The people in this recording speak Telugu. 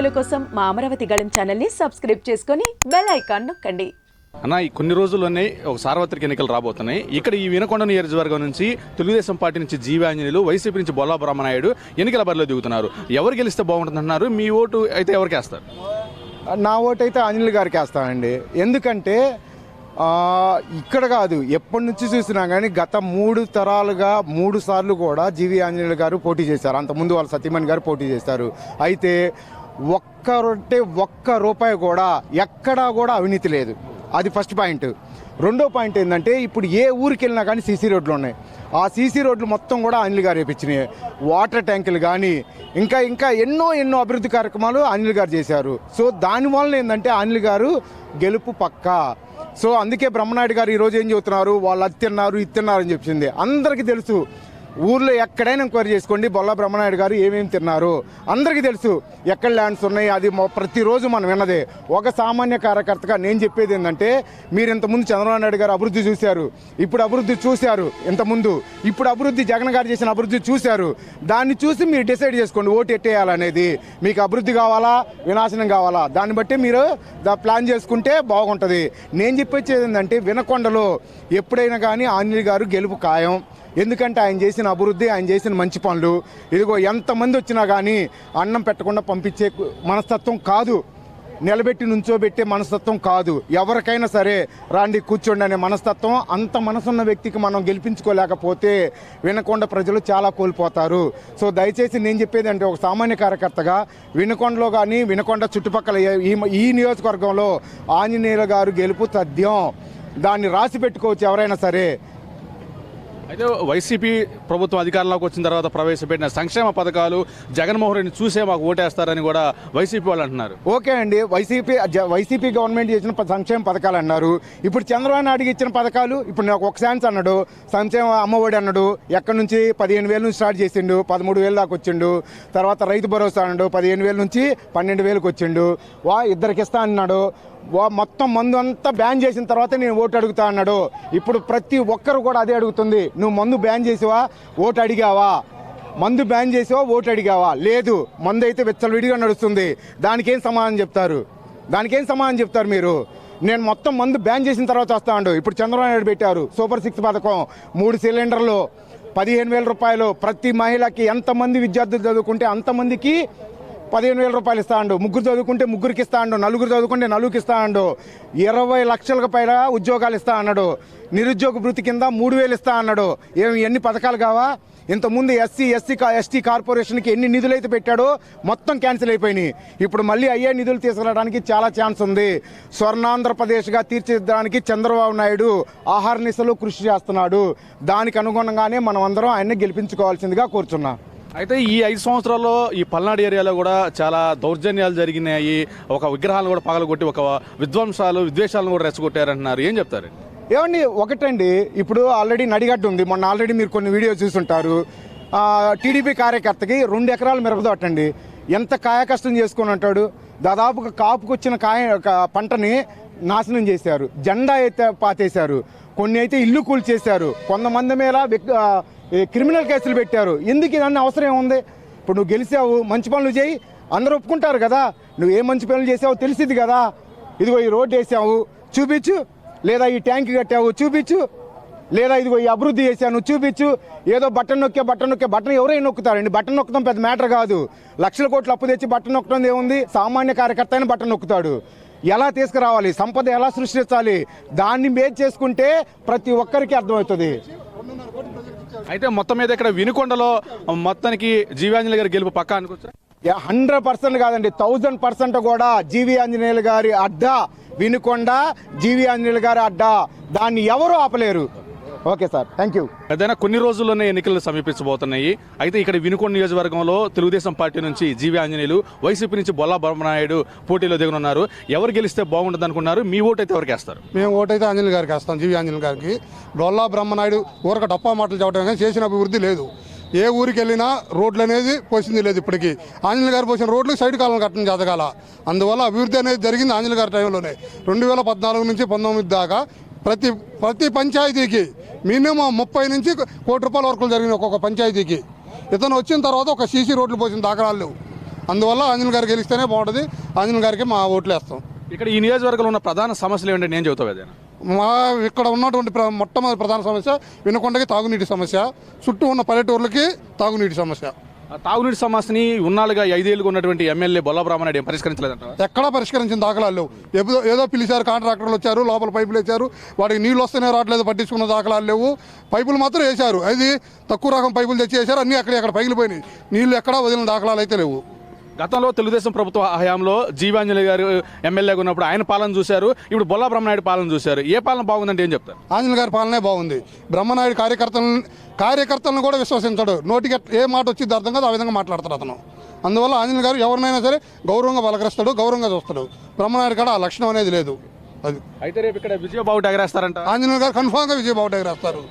వీడియోల కోసం మా అమరావతి గళం ఛానల్ని సబ్స్క్రైబ్ చేసుకొని బెల్ ఐకాన్ నొక్కండి. అన్న, ఈ కొన్ని రోజుల్లోనే ఒక సార్వత్రిక ఎన్నికలు రాబోతున్నాయి. ఇక్కడ ఈ వినకొండ నియోజకవర్గం నుంచి తెలుగుదేశం పార్టీ నుంచి జీవి ఆంజనేయులు, వైసీపీ నుంచి బొల్లా బ్రహ్మనాయుడు ఎన్నికల బరిలో దిగుతున్నారు. ఎవరు గెలిస్తే బాగుంటుందంటున్నారు? మీ ఓటు అయితే ఎవరికి వేస్తారు? నా ఓటు అయితే ఆంజనేయులు గారికి వేస్తానండి. ఎందుకంటే ఇక్కడ కాదు, ఎప్పటి నుంచి చూసినా కానీ గత 3 తరాలుగా 3 సార్లు కూడా జీవి ఆంజనేయులు గారు పోటీ చేశారు. అంతకుముందు వాళ్ళ సతీమణి గారు పోటీ చేశారు. అయితే ఒక్క రూపాయి కూడా ఎక్కడా కూడా అవినీతి లేదు. అది ఫస్ట్ పాయింట్. రెండో పాయింట్ ఏంటంటే, ఇప్పుడు ఏ ఊరికి వెళ్ళినా కానీ సీసీ రోడ్లు ఉన్నాయి. ఆ సీసీ రోడ్లు మొత్తం కూడా అనిల్ గారు వేయించినాయి. వాటర్ ట్యాంకులు కానీ ఇంకా ఎన్నో అభివృద్ధి కార్యక్రమాలు అనిల్ గారు చేశారు. సో దానివల్ల ఏంటంటే అనిల్ గారు గెలుపు పక్కా. సో అందుకే బ్రహ్మనాయుడు గారు ఈరోజు ఏం చెబుతున్నారు, వాళ్ళు అది తిన్నారు ఇది తిన్నారు అని చెప్పింది అందరికీ తెలుసు. ఊర్లో ఎక్కడైనా ఎంక్వైరీ చేసుకోండి, బొల్లా బ్రహ్మనాయుడు గారు ఏమేమి తిన్నారు అందరికీ తెలుసు. ఎక్కడ ల్యాండ్స్ ఉన్నాయి అది ప్రతిరోజు మనం విన్నదే. ఒక సామాన్య కార్యకర్తగా నేను చెప్పేది ఏంటంటే, మీరు ఇంతకుముందు చంద్రబాబు నాయుడు గారు అభివృద్ధి చూశారు, ఇప్పుడు అభివృద్ధి చూశారు. ఇంతకుముందు ఇప్పుడు అభివృద్ధి జగన్ గారు చేసిన అభివృద్ధి చూశారు. దాన్ని చూసి మీరు డిసైడ్ చేసుకోండి ఓటు ఎట్టేయాలనేది. మీకు అభివృద్ధి కావాలా వినాశనం కావాలా, దాన్ని బట్టి మీరు ప్లాన్ చేసుకుంటే బాగుంటుంది. నేను చెప్పేది ఏంటంటే, వినకొండలో ఎప్పుడైనా కానీ ఆంజనేయులు గారు గెలుపు ఖాయం. ఎందుకంటే ఆయన చేసిన అభివృద్ధి, ఆయన చేసిన మంచి పనులు. ఇదిగో ఎంతమంది వచ్చినా కానీ అన్నం పెట్టకుండా పంపించే మనస్తత్వం కాదు, నిలబెట్టి నుంచోబెట్టే మనస్తత్వం కాదు. ఎవరికైనా సరే రాండి కూర్చోండి అనే మనస్తత్వం. అంత మనసున్న వ్యక్తికి మనం గెలిపించుకోలేకపోతే వినకొండ ప్రజలు చాలా కోల్పోతారు. సో దయచేసి నేను చెప్పేది అంటే, ఒక సామాన్య కార్యకర్తగా వినకొండలో కానీ వినకొండ చుట్టుపక్కల ఈ నియోజకవర్గంలో ఆంజనేయుల గారు గెలుపు తథ్యం. దాన్ని రాసి పెట్టుకోవచ్చు ఎవరైనా సరే. అయితే వైసీపీ ప్రభుత్వం అధికారంలోకి వచ్చిన తర్వాత ప్రవేశపెట్టిన సంక్షేమ పథకాలు జగన్మోహన్ రెడ్డిని చూసే మాకు ఓటేస్తారని కూడా వైసీపీ వాళ్ళు అంటున్నారు. ఓకే అండి, వైసీపీ గవర్నమెంట్ చేసిన సంక్షేమ పథకాలు అన్నారు. ఇప్పుడు చంద్రబాబు నాయుడుకి ఇచ్చిన పథకాలు, ఇప్పుడు నాకు ఒక ఛాన్స్ అన్నాడు, సంక్షేమ అమ్మఒడి అన్నాడు. ఎక్కడి నుంచి 15,000 నుంచి స్టార్ట్ చేసిండు, 13,000 దాకా వచ్చిండు. తర్వాత రైతు భరోసా అన్నాడు, 15,000 నుంచి 12,000కి వచ్చిండు. ఇద్దరికి ఇస్తా అన్నాడు. మొత్తం మందు అంతా బ్యాన్ చేసిన తర్వాత నేను ఓటు అడుగుతా అన్నాడు. ఇప్పుడు ప్రతి ఒక్కరు కూడా అదే అడుగుతుంది. నువ్వు మందు బ్యాన్ చేసావా, ఓటు అడిగావా? మందు బ్యాన్ చేసావా, ఓటు అడిగావా? లేదు. మందు అయితే విచ్చలవిడిగా నడుస్తుంది. దానికేం సమాధానం చెప్తారు మీరు? నేను మొత్తం మందు బ్యాన్ చేసిన తర్వాత వస్తా అండు. ఇప్పుడు చంద్రబాబు నాయుడు పెట్టారు సూపర్ 6 పథకం, 3 సిలిండర్లు, 15,000 రూపాయలు. ప్రతి మహిళకి ఎంతమంది విద్యార్థులు చదువుకుంటే అంతమందికి 15,000 రూపాయలు ఇస్తా అండు. 3 చదువుకుంటే 3కి ఇస్తా అండు, 4 చదువుకుంటే 4కి ఇస్తా అండు. 20 లక్షలకు పైగా ఉద్యోగాలు ఇస్తా అన్నాడు. నిరుద్యోగ భృతి కింద 3,000 ఇస్తా అన్నాడు. ఎన్ని పథకాలు కావా? ఇంతకుముందు ఎస్టీ కార్పొరేషన్కి ఎన్ని నిధులు అయితే పెట్టాడో మొత్తం క్యాన్సిల్ అయిపోయినాయి. ఇప్పుడు మళ్ళీ అయ్యే నిధులు తీసుకురావడానికి చాలా ఛాన్స్ ఉంది. స్వర్ణాంధ్రప్రదేశ్గా తీర్చిదిద్దడానికి చంద్రబాబు నాయుడు ఆహార్నిశలు కృషి చేస్తున్నాడు. దానికి అనుగుణంగానే మనం అందరం ఆయన్ని గెలిపించుకోవాల్సిందిగా కోరుచున్నాం. అయితే ఈ 5 సంవత్సరాల్లో ఈ పల్నాడు ఏరియాలో కూడా చాలా దౌర్జన్యాలు జరిగినాయి. ఒక విగ్రహాలను కూడా పగలగొట్టి ఒక విద్వేషాలను కూడా రెచ్చగొట్టారంటున్నారు. ఏం చెప్తారు? ఏమండి, ఒకటండి, ఇప్పుడు ఆల్రెడీ నడిగడ్డ ఉంది. మొన్న ఆల్రెడీ మీరు కొన్ని వీడియోస్ చూసుంటారు. టీడీపీ కార్యకర్తకి 2 ఎకరాలు మిరపదోటండి. ఎంత కాయకష్టం చేసుకొని అంటాడు. దాదాపుగా కాపుకొచ్చిన పంటని నాశనం చేశారు. జెండా అయితే పాతేశారు. కొన్ని అయితే ఇల్లు కూల్చేశారు. కొంతమంది మీద క్రిమినల్ కేసులు పెట్టారు. ఎందుకు ఇదన్నీ అవసరం ఏముంది? ఇప్పుడు నువ్వు గెలిచావు, మంచి పనులు చేయి, అందరూ ఒప్పుకుంటారు కదా. నువ్వు ఏ మంచి పనులు చేసావు తెలిసింది కదా. ఇదిగో ఈ రోడ్డు వేసావు చూపించు, లేదా ఈ ట్యాంక్ కట్టావు చూపించు, లేదా ఇదిగో ఈ అభివృద్ధి చేశాను చూపించు. ఏదో బటన్ బటన్ ఎవరైనా నొక్కుతారండి. బటన్ నొక్కడం పెద్ద మ్యాటర్ కాదు. లక్షల కోట్లు అప్పు తెచ్చి బటన్ నొక్కడం ఏముంది? సామాన్య కార్యకర్త అయినా బటన్ నొక్కుతాడు. ఎలా తీసుకురావాలి, సంపద ఎలా సృష్టించాలి, దాన్ని బేస్ చేసుకుంటే ప్రతి ఒక్కరికి అర్థమవుతుంది. అయితే మొత్తం మీద ఇక్కడ వినుకొండలో మొత్తానికి జీవి ఆంజనేయులు గారి గెలుపు పక్కా అనుకోవచ్చు. 100% కాదండి, 1000% కూడా జీవి ఆంజనేయులు గారి అడ్డా. వినుకొండ జీవి ఆంజనేయులు గారి అడ్డా. దాన్ని ఎవరు ఆపలేరు. Okay sir, thank you. ఏదైనా కొన్ని రోజుల్లోనే ఎన్నికలు సమీపించబోతున్నాయి. అయితే ఇక్కడ వినుకొండ నియోజకవర్గంలో తెలుగుదేశం పార్టీ నుంచి జీవి ఆంజనేయులు, వైసీపీ నుంచి బొల్లా బ్రహ్మనాయుడు పోటీలో దిగనున్నారు. ఎవరు గెలిస్తే బాగుంటుంది అనుకున్నారు? మీ ఓటు అయితే ఎవరికి వేస్తారు? మేము ఓటైతే ఆంజనేయులు గారికి వేస్తాం, జీవి ఆంజనేయులు గారికి. బొల్లా బ్రహ్మనాయుడు ఊరక డప్పా మాటలు చెప్పడం కానీ చేసిన అభివృద్ధి లేదు. ఏ ఊరికి వెళ్ళినా రోడ్లు అనేది పోసింది లేదు. ఇప్పటికీ ఆంజనేయులు గారు పోసిన రోడ్లు సైడ్ కాలం కట్టడం జరగాల. అందువల్ల అభివృద్ధి అనేది జరిగింది ఆంజనేయులు గారి టైంలోనే. 2014 నుంచి 19 దాకా ప్రతి పంచాయతీకి మినిమం 30 నుంచి ₹1 కోటి వరకు జరిగిన ఒక్కొక్క పంచాయతీకి. ఇతను వచ్చిన తర్వాత ఒక సీసీ రోడ్లు పోసిన దాఖలాలు. అందువల్ల ఆంజనేయులు గారు గెలిస్తేనే బాగుంటుంది. ఆంజనేయులు గారికి మా ఓట్లు వేస్తాం. ఇక్కడ ఈ నియోజకవర్గంలో ఉన్న ప్రధాన సమస్యలు ఏంటంటే నేను చెబుతావు ఏదైనా మా ఇక్కడ ఉన్నటువంటి మొట్టమొదటి ప్రధాన సమస్య వినుకొండకి తాగునీటి సమస్య, చుట్టూ ఉన్న పల్లెటూర్లకి తాగునీటి సమస్య. ఆ తాగునీటి సమస్యని ఉన్నాళ్ళుగా 5 ఏళ్ళుగా ఉన్నటువంటి ఎమ్మెల్యే బొల్లా బ్రహ్మనాయుడు ఏం పరిష్కరించలేదంట. ఎక్కడా పరిష్కరించిన దాఖలాలు లేవు. ఏదో పిలిచారు, కాంట్రాక్టర్లు వచ్చారు, లోపల పైపులు వేశారు, వాటికి నీళ్ళు వస్తేనే రావట్లేదు, పట్టించుకున్న దాఖలాలు లేవు. పైపులు మాత్రం వేశారు, అది తక్కువ రకం పైపులు తెచ్చి వేశారు, అన్నీ అక్కడ పగిలిపోయినాయి. నీళ్ళు ఎక్కడా వదిలిన దాఖలాలు అయితే లేవు. గతంలో తెలుగుదేశం ప్రభుత్వ హయాంలో జీవాంజలి గారు ఎమ్మెల్యేగా ఉన్నప్పుడు ఆయన పాలన చూశారు, ఇప్పుడు బొల్లా బ్రహ్మనాయుడు పాలన చూశారు. ఏ పాలన బాగుందంటే ఏం చెప్తారు? ఆంజనేయులు గారి పాలనే బాగుంది. బ్రహ్మనాయుడు కార్యకర్తలను కూడా విశ్వసించడు. నోటికి ఏ మాట వచ్చింది అర్థం కాదు, ఆ విధంగా మాట్లాడతాడు అతను. అందువల్ల ఆంజనేయులు గారు ఎవరినైనా సరే గౌరవంగా పలకరిస్తాడు, గౌరవంగా చూస్తాడు. బ్రహ్మనాయుడు కూడా ఆ లక్షణం అనేది లేదు. అది అయితే రేపు ఇక్కడ విజయబావుట ఎగరేస్తారంట. ఆంజనేయులు గారు కన్ఫామ్గా విజయబావుట ఎగరేస్తారు.